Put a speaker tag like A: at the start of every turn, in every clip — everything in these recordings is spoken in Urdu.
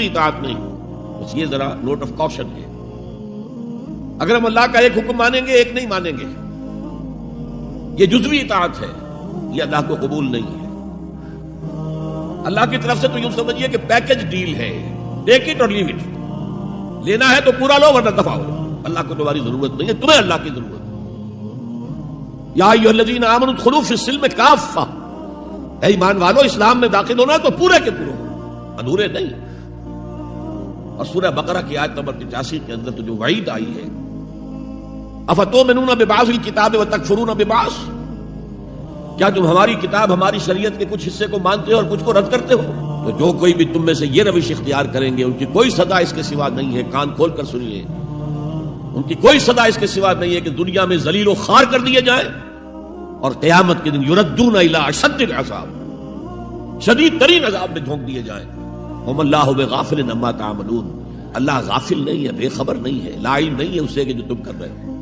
A: اطاعت نہیں. بس یہ ذرا نوٹ آف کاشن ہے. اگر ہم اللہ کا ایک حکم مانیں گے ایک نہیں مانیں گے، یہ جزوی اطاعت ہے، یہ اللہ کو قبول نہیں ہے. اللہ کی طرف سے تو یوں سمجھیے کہ پیکج ڈیل ہے، ٹیک اٹ اور لیو اٹ. لینا ہے تو پورا لو ورنہ دفع ہو. اللہ کو تمہاری ضرورت نہیں ہے، تمہیں اللہ کی ضرورت ہے. یا ایھا الذین آمنوا ادخلوا فی السلم کافہ، اے ایمان والو اسلام میں داخل ہونا تو پورے کے پورے ادھورے نہیں. اور سورہ بقرہ کی آیت نمبر 85 کے اندر تو جو وعید آئی ہے، افتؤمنون ببعض الکتاب وتکفرون ببعض، کیا تم ہماری کتاب ہماری شریعت کے کچھ حصے کو مانتے ہو اور کچھ کو رد کرتے ہو؟ تو جو کوئی بھی تم میں سے یہ روش اختیار کریں گے ان کی کوئی صدا اس کے سوا نہیں ہے. کان کھول کر سنیے، ان کی کوئی صدا اس کے سوا نہیں ہے کہ دنیا میں ذلیل و خوار کر دیے جائیں اور قیامت کے دن یردون الی اشد العذاب، شدید ترین عذاب میں جھونک دیے جائیں. وما اللہ بغافل عما تعملون، اللہ غافل نہیں ہے، بے خبر نہیں ہے، لا علم نہیں ہے اسے کہ جو تم کر رہے ہو.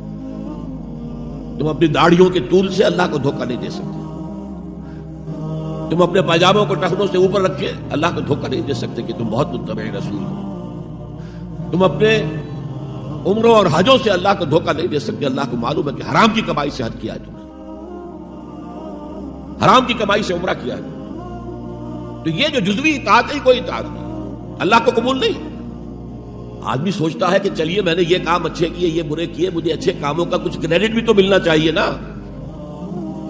A: تم اپنی داڑھیوں کے طول سے اللہ کو دھوکہ نہیں دے سکتے. تم اپنے پاجاموں کو ٹخنوں سے اوپر رکھے اللہ کو دھوکہ نہیں دے سکتے کہ تم بہت متبع رسول ہو. تم اپنے عمروں اور حجوں سے اللہ کو دھوکہ نہیں دے سکتے. اللہ کو معلوم ہے کہ حرام کی کمائی سے حج کیا ہے، تم نے حرام کی کمائی سے عمرہ کیا ہے. تو یہ جو جزوی اطاعت ہے کوئی اطاعت نہیں، اللہ کو قبول نہیں. آدمی سوچتا ہے کہ چلیے میں نے یہ کام اچھے کیے یہ برے کیے، مجھے اچھے کاموں کا کچھ کریڈٹ بھی تو ملنا چاہیے نا.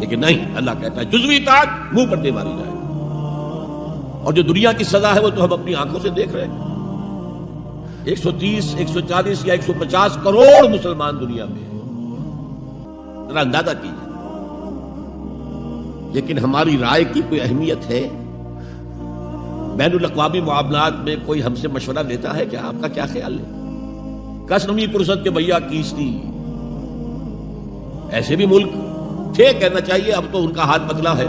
A: لیکن نہیں، اللہ کہتا ہے جزوی اطاعت منہ پر دے ماری جائے. اور جو دنیا کی سزا ہے وہ تو ہم اپنی آنکھوں سے دیکھ رہے ہیں. 130 140 یا 150 کروڑ مسلمان دنیا میں ہیں، ذرا اندازہ کیجیے. لیکن ہماری رائے کی کوئی اہمیت ہے؟ بین الاقوامی معاملات میں کوئی ہم سے مشورہ لیتا ہے کہ آپ کا کیا خیال ہے؟ کس نمی پرست کے بھیا کیستی. ایسے بھی ملک تھے، کہنا چاہیے اب تو ان کا ہاتھ بدلا ہے.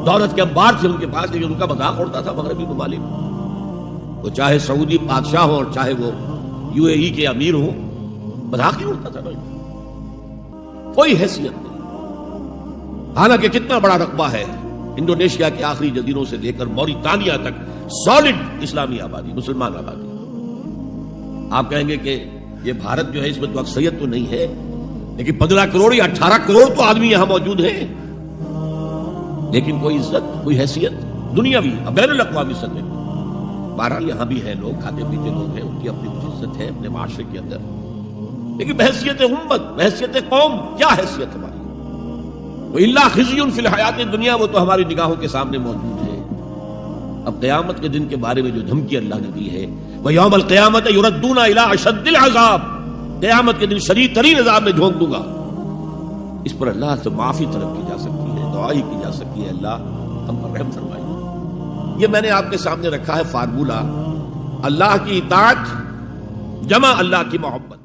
A: دولت کے انبار تھے ان کے پاس، لیکن ان کا مذاق اڑتا تھا مغربی ممالک. وہ چاہے سعودی بادشاہ ہوں اور چاہے وہ UAE کے امیر ہوں، مذاق ہی اڑتا تھا. کوئی حیثیت نہیں. حالانکہ کتنا بڑا رقبہ ہے انڈونیشیا کے آخری جزیروں سے لے کر موریتانیہ تک، سالڈ اسلامی آبادی، مسلمان آبادی. آپ کہیں گے کہ یہ بھارت جو ہے اس میں تو اکثریت تو نہیں ہے، لیکن 15 کروڑ یا 18 کروڑ تو آدمی یہاں موجود ہیں. لیکن کوئی عزت، کوئی حیثیت دنیاوی بین الاقوامی سطح. بہرحال یہاں بھی ہیں لوگ، کھاتے پیتے لوگ ہیں، ان کی اپنی کچھ عزت ہے اپنے معاشرے کے اندر. لیکن بحیثیت امت، بحیثیت قوم کیا حیثیت ہماری؟ وَإِلَّا خِزْيٌ فِي الْحَيَاةِ الدُّنْيَا، وہ تو ہماری نگاہوں کے سامنے موجود ہے. اب قیامت کے دن کے بارے میں جو دھمکی اللہ نے دی ہے، وَيَوْمَ الْقِيَامَةِ يُرَدُّونَ إِلَىٰ أَشَدِّ الْعَذَابِ، قیامت کے دن شدید ترین عذاب میں جھونک دوں گا. اس پر اللہ سے معافی طلب کی جا سکتی ہے، دعا ہی کی جا سکتی ہے، اللہ ہم پر رحم فرمائے. یہ میں نے آپ کے سامنے رکھا ہے فارمولہ، اللہ کی اطاعت جمع اللہ کی محبت.